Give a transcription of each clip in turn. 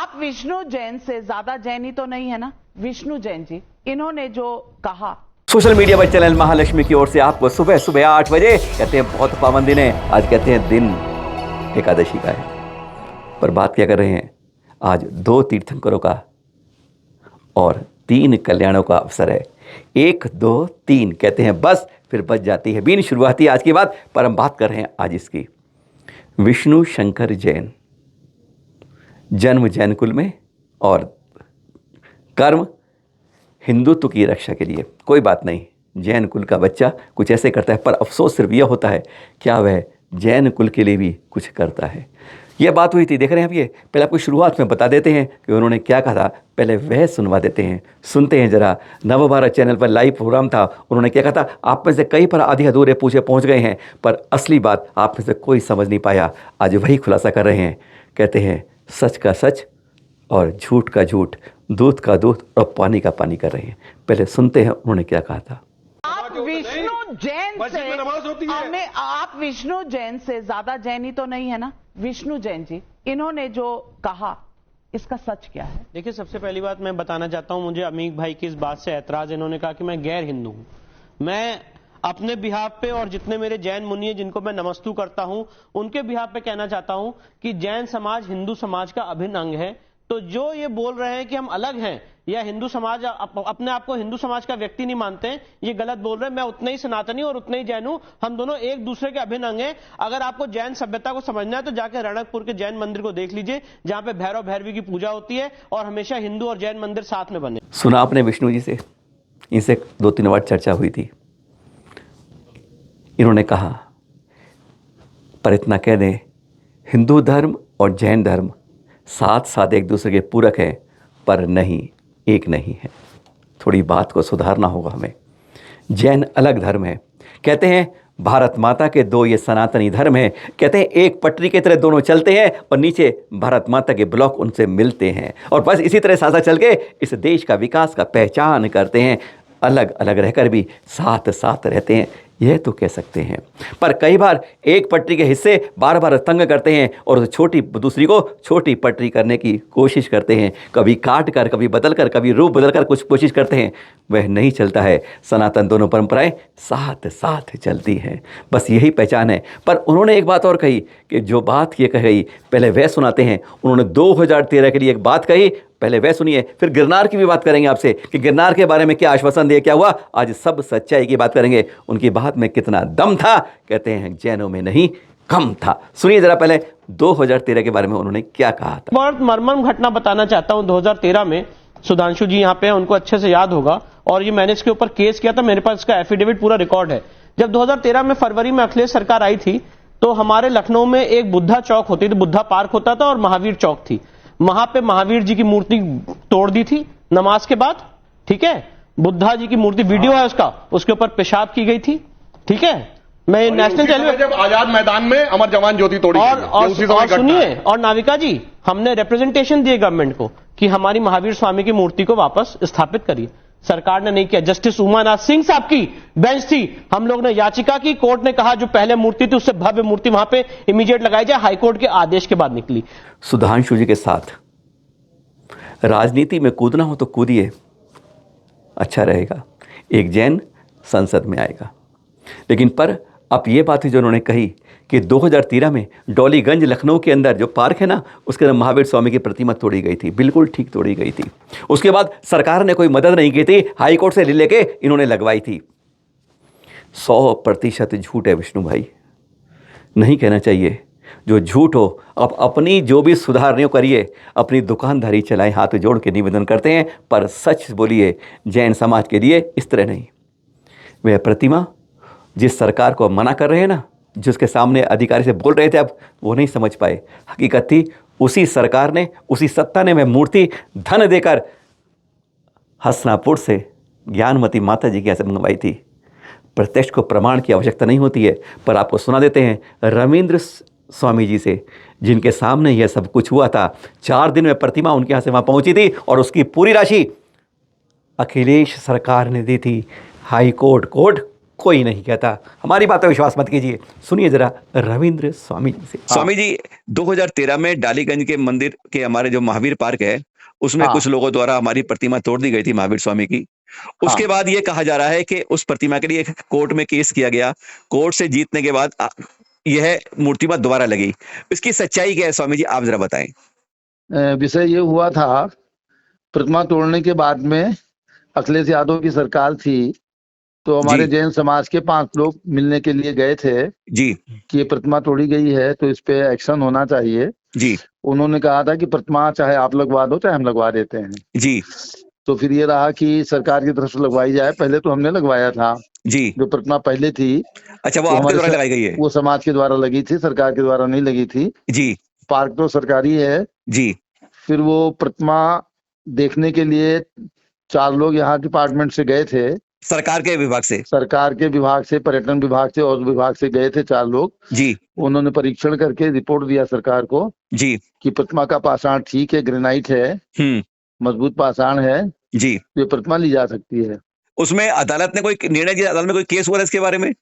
आप विष्णु जैन से ज्यादा जैनी तो नहीं है ना? विष्णु जैन जी, इन्होंने जो कहा। सोशल मीडिया पर चैनल महालक्ष्मी की ओर से आपको सुबह सुबह 8 बजे कहते हैं बहुत पावन दिन है। आज कहते हैं दिन एकादशी का है, पर बात क्या कर रहे हैं? आज 2 तीर्थंकरों का और 3 कल्याणों का अवसर है। 1 2 3 कहते हैं, बस फिर बच जाती है बीन शुरुआती आज की बात। पर हम बात कर रहे हैं आज इसकी। विष्णु शंकर जैन, जन्म जैन कुल में और कर्म हिंदुत्व की रक्षा के लिए। कोई बात नहीं, जैन कुल का बच्चा कुछ ऐसे करता है, पर अफसोस सिर्फ यह होता है क्या वह जैन कुल के लिए भी कुछ करता है। यह बात हुई थी, देख रहे हैं आप। ये पहले आपको शुरुआत में बता देते हैं कि उन्होंने क्या कहा था, पहले वह सुनवा देते हैं। सुनते हैं जरा। नवभारत चैनल पर लाइव प्रोग्राम था, उन्होंने क्या कहा था। आप में से कई पर आधी अधूरे पूछे पहुंच गए हैं, पर असली बात आप में से कोई समझ नहीं पाया। आज वही खुलासा कर रहे हैं। कहते हैं सच का सच और झूठ का झूठ, दूध का दूध और पानी का पानी कर रहे हैं। पहले सुनते हैं उन्होंने क्या कहा था। आप विष्णु जैन से आप विष्णु जैन से ज्यादा जैनी तो नहीं है ना? विष्णु जैन जी, इन्होंने जो कहा इसका सच क्या है? देखिए, सबसे पहली बात मैं बताना चाहता हूं, मुझे अमीक भाई की इस बात से ऐतराज। इन्होंने कहा कि मैं गैर हिंदू हूं। मैं अपने बिहाफ पे और जितने मेरे जैन मुनि हैं जिनको मैं नमस्तु करता हूं, उनके बिहाफ पे कहना चाहता हूं कि जैन समाज हिंदू समाज का अभिन्न अंग है। तो जो ये बोल रहे हैं कि हम अलग हैं या हिंदू समाज अपने आप को हिंदू समाज का व्यक्ति नहीं मानते हैं, ये गलत बोल रहे हैं। मैं उतना ही सनातनी और उतना ही जैन हूं। हम दोनों एक दूसरे के अभिन्न अंग हैं। अगर आपको जैन सभ्यता को समझना है तो जाकर रणकपुर के जैन मंदिर को देख लीजिए, जहां पे भैरव भैरवी की पूजा होती है और हमेशा हिंदू और जैन मंदिर साथ में बने। सुना आपने विष्णु जी से, इनसे 2-3 बार चर्चा हुई थी। इन्होंने कहा, पर इतना कह दें, हिंदू धर्म और जैन धर्म साथ साथ एक दूसरे के पूरक हैं, पर नहीं, एक नहीं है। थोड़ी बात को सुधारना होगा हमें। जैन अलग धर्म है। कहते हैं भारत माता के 2 ये सनातनी धर्म है। कहते हैं एक पटरी की तरह दोनों चलते हैं और नीचे भारत माता के ब्लॉक उनसे मिलते हैं, और बस इसी तरह साथ चल के इस देश का विकास का पहचान करते हैं। अलग अलग रहकर भी साथ साथ रहते हैं, यह तो कह सकते हैं। पर कई बार एक पटरी के हिस्से बार बार तंग करते हैं और छोटी दूसरी को छोटी पटरी करने की कोशिश करते हैं। कभी काट कर, कभी बदल कर, कभी रूप बदल कर कुछ कोशिश करते हैं। वह नहीं चलता है। सनातन दोनों परंपराएं साथ साथ चलती हैं, बस यही पहचान है। पर उन्होंने एक बात और कही कि जो बात ये कही, पहले वह सुनाते हैं। उन्होंने 2013 के लिए एक बात कही, पहले वह सुनिए, फिर गिरनार की भी बात करेंगे आपसे कि गिरनार के बारे में क्या आश्वासन दिए, क्या हुआ। आज सब सच्चाई की बात करेंगे। उनकी बात में कितना दम था, कहते हैं जैनों में नहीं कम था। सुनिए जरा पहले 2013 के बारे में उन्होंने क्या कहा था। बहुत मर्मम घटना बताना चाहता हूं। 2013 में सुधांशु जी यहाँ पे हैं, उनको अच्छे से याद होगा, और ये मैंने इसके ऊपर केस किया था। मेरे पास इसका एफिडेविट पूरा रिकॉर्ड है। जब 2013 में फरवरी में अखिलेश सरकार आई थी, तो हमारे लखनऊ में एक बुद्धा चौक होती थी, बुद्धा पार्क होता था और महावीर चौक थी। वहां पे महावीर जी की मूर्ति तोड़ दी थी नमाज के बाद, ठीक है। बुद्धा जी की मूर्ति, वीडियो है उसका, उसके ऊपर पेशाब की गई थी, ठीक है। मैं नेशनल चैनल जब आजाद मैदान में अमर जवान ज्योति तोड़ी और सुनिए, और नाविका जी, हमने रिप्रेजेंटेशन दिए गवर्नमेंट को कि हमारी महावीर स्वामी की मूर्ति को वापस स्थापित करिए। सरकार ने नहीं किया। जस्टिस उमानाथ सिंह साहब की बेंच थी, हम लोग ने याचिका की, कोर्ट ने कहा जो पहले मूर्ति थी उससे भव्य मूर्ति वहां पे इमीडिएट लगाई जाए। हाईकोर्ट के आदेश के बाद निकली। सुधांशु जी के साथ राजनीति में कूदना हो तो कूदिए, अच्छा रहेगा। एक जैन संसद में आएगा। लेकिन पर अब ये बात है जो उन्होंने कही कि 2013 में डॉलीगंज लखनऊ के अंदर जो पार्क है ना, उसके अंदर महावीर स्वामी की प्रतिमा तोड़ी गई थी। बिल्कुल ठीक तोड़ी गई थी। उसके बाद सरकार ने कोई मदद नहीं की थी, हाई कोर्ट से लेके इन्होंने लगवाई थी। 100% झूठ है विष्णु भाई, नहीं कहना चाहिए। जो झूठ हो, आप अपनी जो भी सुधारने करिए, अपनी दुकानदारी चलाएं, हाथ जोड़ के निवेदन करते हैं, पर सच बोलिए जैन समाज के लिए इस तरह नहीं। वह प्रतिमा जिस सरकार को मना कर रहे हैं ना, जिसके सामने अधिकारी से बोल रहे थे, अब वो नहीं समझ पाए। हकीकत थी उसी सरकार ने, उसी सत्ता ने वह मूर्ति धन देकर हसनापुर से ज्ञानमती माता जी की यहाँ से मंगवाई थी। प्रत्यक्ष को प्रमाण की आवश्यकता नहीं होती है, पर आपको सुना देते हैं रविंद्र स्वामी जी से, जिनके सामने यह सब कुछ हुआ था। 4 दिन में प्रतिमा उनके यहाँ से वहाँ पहुँची थी और उसकी पूरी राशि अखिलेश सरकार ने दी थी। हाई कोर्ट कोई नहीं कहता। हमारी बात पर विश्वास मत कीजिए, सुनिए जरा रविंद्र स्वामी जी से। स्वामी जी, 2013 में डालीगंज के मंदिर के हमारे जो महावीर पार्क है उसमें कुछ लोगों द्वारा हमारी प्रतिमा तोड़ दी गई थी महावीर स्वामी की। उसके बाद ये कहा जा रहा है कि उस प्रतिमा के लिए कोर्ट में केस किया गया, कोर्ट से जीतने के बाद यह मूर्तिमा दोबारा लगी। इसकी सच्चाई क्या है स्वामी जी, आप जरा बताएं। विषय ये हुआ था, प्रतिमा तोड़ने के बाद में अखिलेश यादव की सरकार थी, तो हमारे जैन समाज के 5 लोग मिलने के लिए गए थे जी कि ये प्रतिमा तोड़ी गई है तो इस पे एक्शन होना चाहिए जी। उन्होंने कहा था कि प्रतिमा चाहे आप लगवा दो चाहे हम लगवा देते हैं जी। तो फिर ये रहा कि सरकार की तरफ से लगवाई जाए। पहले तो हमने लगवाया था जी, जो प्रतिमा पहले थी। अच्छा, वो आपके द्वारा लगाई गई है? वो समाज के द्वारा लगी थी, सरकार के द्वारा नहीं लगी थी जी। पार्क तो सरकारी है जी। फिर वो प्रतिमा देखने के लिए 4 लोग यहाँ डिपार्टमेंट से गए थे, सरकार के विभाग से, पर्यटन विभाग से और विभाग से गए थे 4 लोग जी। उन्होंने परीक्षण करके रिपोर्ट दिया सरकार को जी कि प्रतिमा का पाषाण ठीक है, ग्रेनाइट है, मजबूत पाषाण है जी, ये प्रतिमा ली जा सकती है। उसमें अदालत ने कोई निर्णय दिया? अदालत में कोई केस हुआ था इसके बारे में?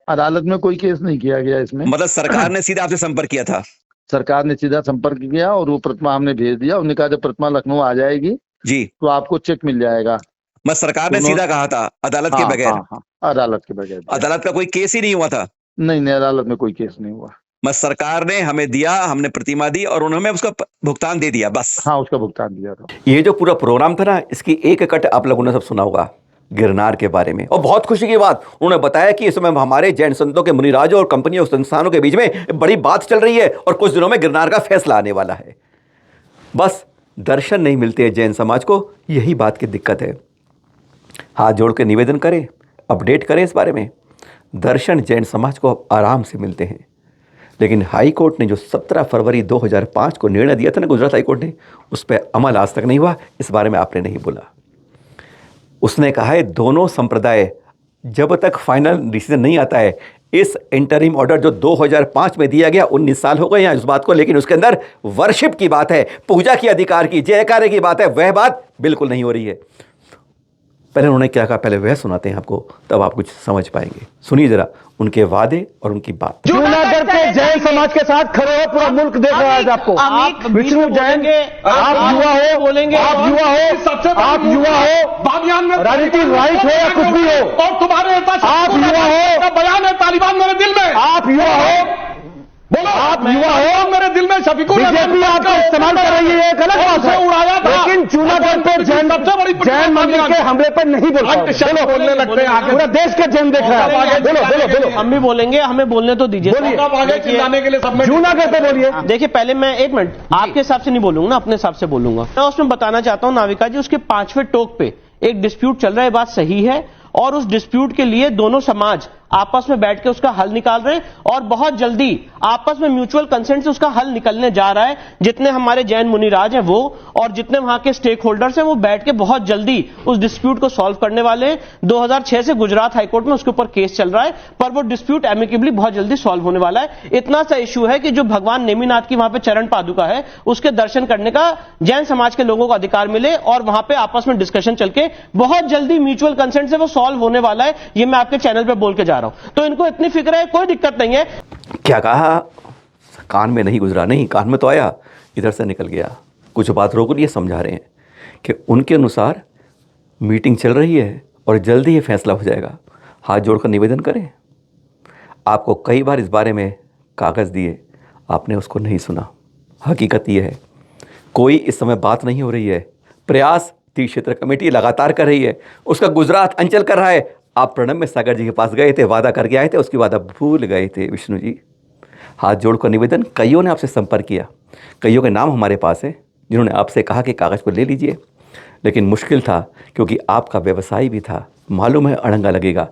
अदालत में कोई केस नहीं किया गया इसमें। मतलब सरकार ने सीधा आपसे संपर्क किया था? सरकार ने सीधा संपर्क किया और वो प्रतिमा हमने भेज दिया। उन्होंने कहा जब प्रतिमा लखनऊ आ जाएगी जी तो आपको चेक मिल जाएगा। बस सरकार ने सीधा कहा था, अदालत के बगैर? अदालत के बगैर। अदालत का कोई केस ही नहीं हुआ था? नहीं, अदालत में कोई केस नहीं हुआ। बस सरकार ने हमें दिया, हमने प्रतिमा दी और उन्होंने उसका भुगतान दे दिया बस। हाँ, उसका भुगतान दिया था। ये जो पूरा प्रोग्राम था ना, इसकी एक कट आप लोगों ने सब सुना होगा गिरनार के बारे में। और बहुत खुशी की बात, उन्होंने बताया कि इस समय हमारे जैन संतों के मुनिराजों और कंपनियों और संस्थानों के बीच में बड़ी बात चल रही है और कुछ दिनों में गिरनार का फैसला आने वाला है। बस दर्शन नहीं मिलते जैन समाज को, यही बात की दिक्कत है। हाथ जोड़ के निवेदन करें, अपडेट करें इस बारे में। दर्शन जैन समाज को आराम से मिलते हैं, लेकिन हाई कोर्ट ने जो 17 फरवरी 2005 को निर्णय दिया था ना, गुजरात हाई कोर्ट ने, उस पर अमल आज तक नहीं हुआ। इस बारे में आपने नहीं बोला। उसने कहा है दोनों संप्रदाय जब तक फाइनल डिसीजन नहीं आता है, इस इंटरिम ऑर्डर जो 2005 में दिया गया, 19 साल हो गए हैं इस बात को, लेकिन उसके अंदर वर्शिप की बात है, पूजा की अधिकार की, जयकारे की बात है, वह बात बिल्कुल नहीं हो रही है। पहले उन्होंने क्या कहा, पहले वह सुनाते हैं आपको, तब आप कुछ समझ पाएंगे। सुनिए जरा उनके वादे और उनकी बात। जूनागढ़ के जैन समाज के साथ खड़े हो, पूरा मुल्क देख रहा है आपको। आप विष्णु जैन, आप युवा हो, बोलेंगे, आप युवा हो, राजनीतिक राइट हो या कुछ भी हो, और तुम्हारे आप युवा हो, बयान है तालिबान मेरे दिल में, आप युवा हो, बोलो आप युवा हो, मेरे दिल में शफीकुर बीजेपी आपको इस्तेमाल कर रही है, गलत बात है, उड़ाया था। लेकिन जूनागढ़ पे जैन मंदिर के हमले पर नहीं बोल चलो बोलने लगते हैं आगे, पूरा देश के जैन देख रहा है। बोलो, हम भी बोलेंगे, हमें बोलने तो दीजिए। आगे चिल्लाने के लिए सब में जूनागढ़ पे बोलिए। देखिए, पहले मैं 1 मिनट आपके हिसाब से नहीं बोलूंगा ना, अपने हिसाब से बोलूंगा। मैं उसमें बताना चाहता हूं नाविका जी, उसके 5वें टोक पे एक डिस्प्यूट चल रहा है, बात सही है, और उस डिस्प्यूट के लिए दोनों समाज आपस में बैठ के उसका हल निकाल रहे हैं और बहुत जल्दी आपस में म्यूचुअल कंसेंट से उसका हल निकलने जा रहा है। जितने हमारे जैन मुनिराज हैं वो और जितने वहां के स्टेक होल्डर्स हैं वो बैठ के बहुत जल्दी उस डिस्प्यूट को सॉल्व करने वाले हैं। 2006 से गुजरात हाईकोर्ट में उसके ऊपर केस चल रहा है, पर वो डिस्प्यूट एमिकेबली बहुत जल्दी सॉल्व होने वाला है। इतना सा इश्यू है कि जो भगवान नेमिनाथ की वहां पे चरण पादुका है, उसके दर्शन करने का जैन समाज के लोगों को अधिकार मिले और वहां पे आपस में डिस्कशन चल के बहुत जल्दी म्यूचुअल कंसेंट से वो सॉल्व होने वाला है। ये मैं आपके चैनल पे बोल के जा रहा हूं, तो इनको इतनी फिक्र है, कोई दिक्कत नहीं है। क्या कहा, कान में नहीं गुजरा? नहीं, कान में तो आया, इधर से निकल गया। कुछ बात रोक लिए समझा रहे हैं कि उनके अनुसार मीटिंग चल रही है और जल्दी ही फैसला हो जाएगा। हाथ जोड़कर निवेदन करें। आपको कई बार इस बारे में कागज़ दिए, आपने उसको नहीं सुना। हकीकत यह है, कोई इस समय बात नहीं हो रही है। प्रयास तीर्थ क्षेत्र कमेटी लगातार कर रही है, उसका गुजरात अंचल कर रहा है। आप प्रणब में सागर जी के पास गए थे, वादा करके आए थे, उसकी वादा भूल गए थे विष्णु जी। हाथ जोड़कर निवेदन, कईयों ने आपसे संपर्क किया, कईयों के नाम हमारे पास है जिन्होंने आपसे कहा कि कागज़ को ले लीजिए, लेकिन मुश्किल था क्योंकि आपका व्यवसाय भी था। मालूम है अड़ंगा लगेगा।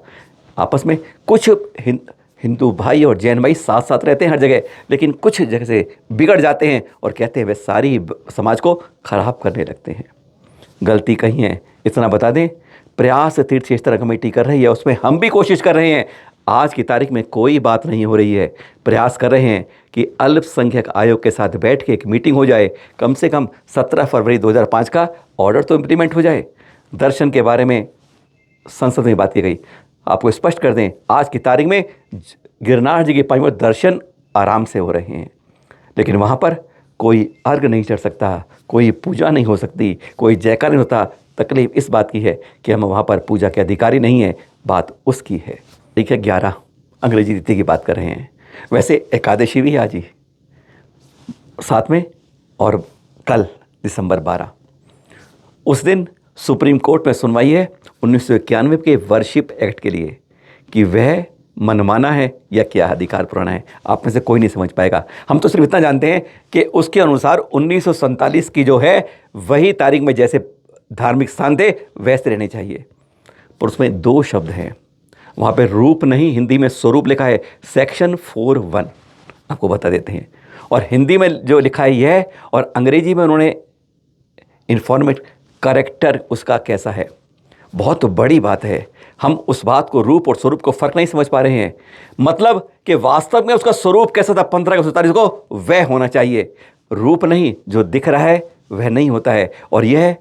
आपस में कुछ हिंदू भाई और जैन भाई साथ साथ रहते हैं हर जगह, लेकिन कुछ जगह से बिगड़ जाते हैं और कहते हैं वे सारी समाज को खराब करने लगते हैं। गलती कहीं है, इतना बता दें, प्रयास तीर्थ क्षेत्र कमेटी कर रही है, उसमें हम भी कोशिश कर रहे हैं। आज की तारीख में कोई बात नहीं हो रही है। प्रयास कर रहे हैं कि अल्पसंख्यक आयोग के साथ बैठ के एक मीटिंग हो जाए, कम से कम 17 फरवरी 2005 का ऑर्डर तो इम्प्लीमेंट हो जाए। दर्शन के बारे में संसद में बात की गई, आपको स्पष्ट कर दें, आज की तारीख में गिरनार जी के पानी में दर्शन आराम से हो रहे हैं, लेकिन वहाँ पर कोई अर्घ नहीं चढ़ सकता, कोई पूजा नहीं हो सकती, कोई जयकार नहीं होता। तकलीफ इस बात की है कि हम वहाँ पर पूजा के अधिकारी नहीं हैं, बात उसकी है। ठीक है, 11 अंग्रेजी तिथि की बात कर रहे हैं। वैसे एकादशी भी है आज ही साथ में, और कल दिसंबर 12 उस दिन सुप्रीम कोर्ट में सुनवाई है 1991 के वर्शिप एक्ट के लिए कि वह मनमाना है या क्या अधिकार पुराना है। आप में से कोई नहीं समझ पाएगा। हम तो सिर्फ इतना जानते हैं कि उसके अनुसार 1947 की जो है वही तारीख में जैसे धार्मिक स्थान थे वैसे रहने चाहिए, पर उसमें 2 शब्द हैं। वहाँ पे रूप नहीं, हिंदी में स्वरूप लिखा है, सेक्शन 4(1) आपको बता देते हैं। और हिंदी में जो लिखा है यह, और अंग्रेजी में उन्होंने इन्फॉर्मेट करेक्टर उसका कैसा है। बहुत बड़ी बात है। हम उस बात को, रूप और स्वरूप को फ़र्क नहीं समझ पा रहे हैं। मतलब कि वास्तव में उसका स्वरूप कैसा था 15 को वह होना चाहिए, रूप नहीं, जो दिख रहा है वह नहीं होता है। और यह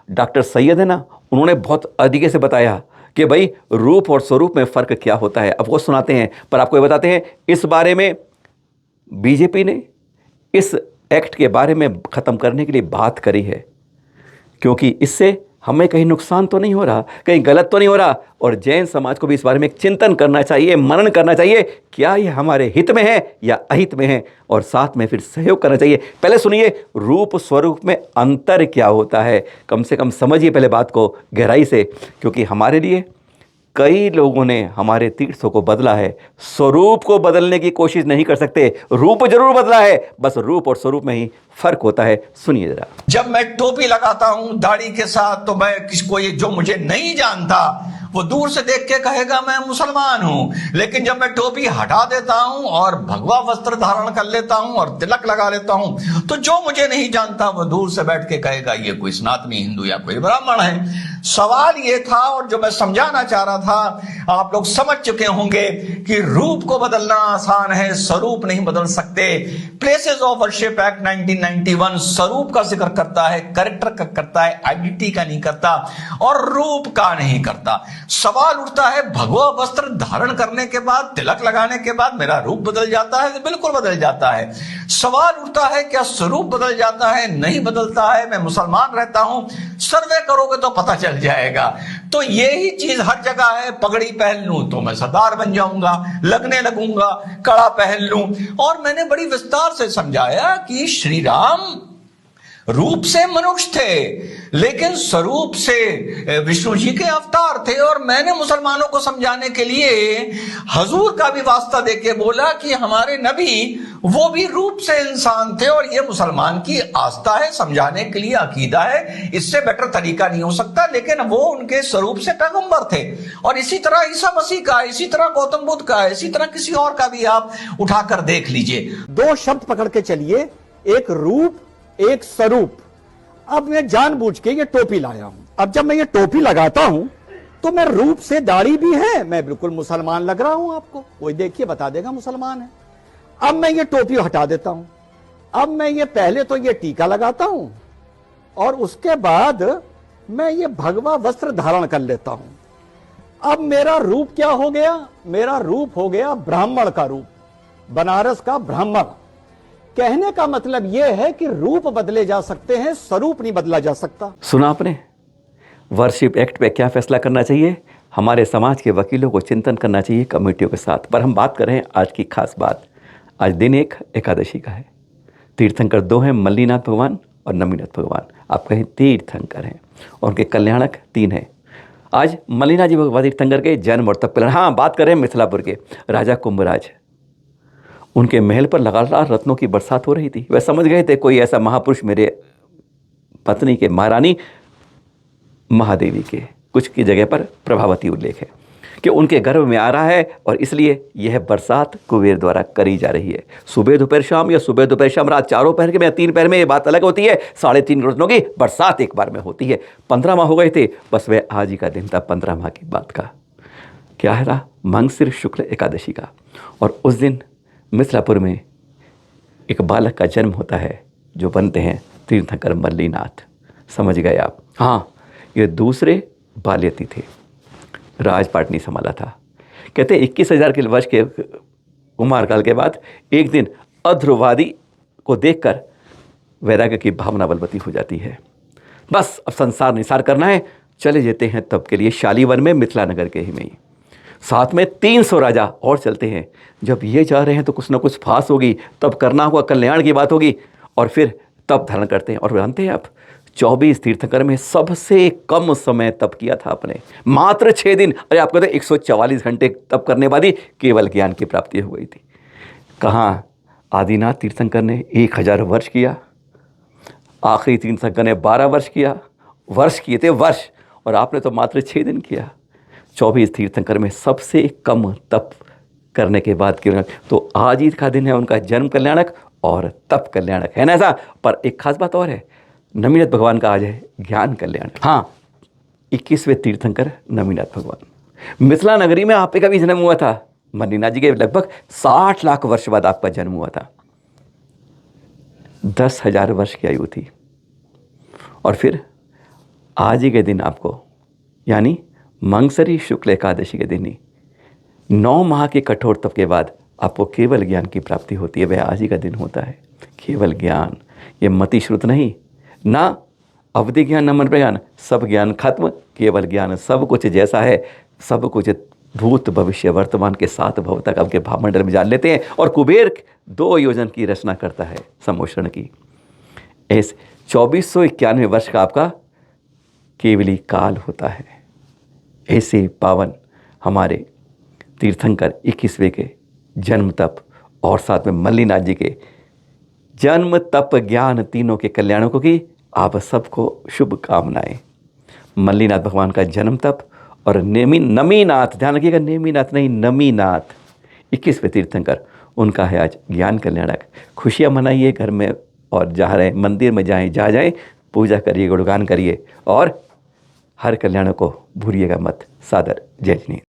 डॉक्टर सैयद है ना, उन्होंने बहुत अधिक से बताया कि भाई रूप और स्वरूप में फ़र्क क्या होता है। अब वो सुनाते हैं, पर आपको ये बताते हैं इस बारे में बीजेपी ने इस एक्ट के बारे में ख़त्म करने के लिए बात करी है, क्योंकि इससे हमें कहीं नुकसान तो नहीं हो रहा, कहीं गलत तो नहीं हो रहा। और जैन समाज को भी इस बारे में एक चिंतन करना चाहिए, मनन करना चाहिए, क्या ये हमारे हित में है या अहित में है, और साथ में फिर सहयोग करना चाहिए। पहले सुनिए रूप स्वरूप में अंतर क्या होता है, कम से कम समझिए पहले बात को गहराई से, क्योंकि हमारे लिए कई लोगों ने हमारे तीर्थों को बदला है, स्वरूप को बदलने की कोशिश नहीं कर सकते। रूप जरूर बदला है, बस रूप और स्वरूप में ही फर्क होता है। सुनिए जरा। जब मैं टोपी लगाता हूं दाढ़ी के साथ, तो मैं किसको, ये जो मुझे नहीं जानता वो दूर से देख के कहेगा मैं मुसलमान हूं। लेकिन जब मैं टोपी हटा देता हूं और भगवा वस्त्र धारण कर लेता हूं और तिलक लगा लेता हूं, तो जो मुझे नहीं जानता वो दूर से बैठ के कहेगा ये कोई सनातनी हिंदू या कोई ब्राह्मण है। सवाल ये था, और जो मैं समझाना चाह रहा था, आप लोग समझ चुके होंगे कि रूप को बदलना आसान है, स्वरूप नहीं बदल सकते। प्लेसेस ऑफ वर्शिप एक्ट 1991 स्वरूप का जिक्र करता है, कैरेक्टर का करता है, आइडेंटिटी का नहीं करता, और रूप का नहीं करता। सवाल उठता है भगवा वस्त्र धारण करने के बाद, तिलक लगाने के बाद मेरा रूप बदल जाता है? बिल्कुल बदल जाता है। सवाल उठता है क्या स्वरूप बदल जाता है? नहीं बदलता है। मैं मुसलमान रहता हूं, सर्वे करोगे तो पता चल जाएगा। तो यही चीज हर जगह है। पगड़ी पहन लूं तो मैं सरदार बन जाऊंगा, लगने लगूंगा, कड़ा पहन लूं। और मैंने बड़ी विस्तार से समझाया कि श्री राम रूप से मनुष्य थे, लेकिन स्वरूप से विष्णु जी के अवतार थे। और मैंने मुसलमानों को समझाने के लिए हजूर का भी वास्ता देके बोला कि हमारे नबी वो भी रूप से इंसान थे, और ये मुसलमान की आस्था है, समझाने के लिए अकीदा है। इससे बेटर तरीका नहीं हो सकता। लेकिन वो उनके स्वरूप से पैगंबर थे। और इसी तरह ईसा मसीह का, इसी तरह गौतम बुद्ध का, इसी तरह किसी और का भी आप उठाकर देख लीजिए। 2 शब्द पकड़ के चलिए, एक रूप एक स्वरूप। अब मैं जानबूझ के ये टोपी लाया हूं। अब जब मैं ये टोपी लगाता हूं तो मैं रूप से, दाढ़ी भी है, मैं बिल्कुल मुसलमान लग रहा हूं। आपको कोई देखिए बता देगा मुसलमान है। अब मैं ये टोपी हटा देता हूं। अब मैं ये पहले तो ये टीका लगाता हूं, और उसके बाद मैं ये भगवा वस्त्र धारण कर लेता हूं। अब मेरा रूप क्या हो गया? मेरा रूप हो गया ब्राह्मण का रूप, बनारस का ब्राह्मण। कहने का मतलब यह है कि रूप बदले जा सकते हैं, स्वरूप नहीं बदला जा सकता। सुना आपने वर्शिप एक्ट पे क्या फैसला करना चाहिए? हमारे समाज के वकीलों को चिंतन करना चाहिए कमेटियों के साथ। पर हम बात कर रहे हैं आज की खास बात। आज दिन 1 एकादशी का है। तीर्थंकर 2 हैं, मल्लीनाथ भगवान और नमीनाथ भगवान। आप कहें तीर्थंकर हैं, और उनके कल्याणक 3 हैं। आज मल्लीनाथ जी भगवान तीर्थंकर के जन्म और तप। हाँ, बात करें मिथिलापुर के राजा कुंभराज, उनके महल पर लगातार रत्नों की बरसात हो रही थी। वह समझ गए थे कोई ऐसा महापुरुष मेरे पत्नी के, महारानी महादेवी के कुछ की जगह पर प्रभावती उल्लेख है कि उनके गर्भ में आ रहा है, और इसलिए यह बरसात कुबेर द्वारा करी जा रही है। सुबह दोपहर शाम, या सुबह दोपहर शाम, रात 4 पहर के, या 3 पहर में, ये बात अलग होती है। 3.5 रत्नों की बरसात एक बार में होती है। 15 माह हो गए थे, बस वह आज ही का दिन था 15 माह की बात का। क्या है? मंगसिर शुक्ल एकादशी का। और उस दिन मिथिलापुर में एक बालक का जन्म होता है, जो बनते हैं तीर्थंकर मल्लीनाथ। समझ गए आप? हाँ, ये दूसरे बाल्यती थे। राजपाट नहीं संभाला था। कहते 21,000 वर्ष के कुमार काल के बाद एक दिन अध्रुवादी को देखकर वैराग्य की भावना बलवती हो जाती है। बस अब संसार निसार करना है, चले जाते हैं तब के लिए शालीवन में, मिथिला नगर के ही में ही। साथ में 300 राजा और चलते हैं। जब ये जा रहे हैं तो कुछ ना कुछ फास होगी, तब करना हुआ कल्याण की बात होगी, और फिर तप धारण करते हैं। और जानते हैं आप, 24 तीर्थंकर में सबसे कम समय तप किया था आपने, मात्र 6 दिन। अरे आपको तो 144 घंटे तप करने बाद ही केवल ज्ञान की प्राप्ति हो गई थी। कहाँ आदिनाथ तीर्थंकर ने 1000 वर्ष किया, आखिरी तीर्थंकर ने 12 वर्ष किया, वर्ष किए थे वर्ष, और आपने तो मात्र 6 दिन किया। 24 तीर्थंकर में सबसे कम तप करने के बाद क्यों, तो आज ही का दिन है उनका जन्म कल्याणक और तप कल्याणक, है ना ऐसा। पर एक खास बात और है, नमीनाथ भगवान का आज है ज्ञान कल्याणक। हाँ, 21वें तीर्थंकर नमीनाथ भगवान। मिथिला नगरी में आपका भी जन्म हुआ था। मल्लिनाथ जी के लगभग 60 लाख वर्ष बाद आपका जन्म हुआ था। 10,000 वर्ष की आयु थी। और फिर आज ही के दिन आपको, यानी मंगसरी शुक्ल एकादशी के दिन ही 9 माह के कठोर तप के बाद आपको केवल ज्ञान की प्राप्ति होती है। वह आज ही का दिन होता है। केवल ज्ञान, ये मति श्रुत नहीं, ना अवधि ज्ञान, न मन प्रज्ञान, सब ज्ञान खत्म, केवल ज्ञान। सब कुछ जैसा है, सब कुछ भूत भविष्य वर्तमान के 7 भव तक आपके भावमंडल में जान लेते हैं। और कुबेर 2 योजन की रचना करता है सम्मोषण की। ऐसे 2491 वर्ष का आपका केवली काल होता है। ऐसे पावन हमारे तीर्थंकर 21वें के जन्म तप और साथ में मल्लिनाथ जी के जन्म तप ज्ञान तीनों के कल्याणों की आप सबको शुभकामनाएं। मल्लिनाथ भगवान का जन्म तप और नमीनाथ, ध्यान रखिएगा, नेमीनाथ नहीं नमीनाथ, 21वें तीर्थंकर, उनका है आज ज्ञान कल्याणक। खुशियाँ मनाइए घर में, और जहाँ रहे मंदिर में जाएं, जहाँ जाएं पूजा करिए, गुणगान करिए, और हर कल्याण को भूलिएगा मत। सादर जय जिनेन्द्र।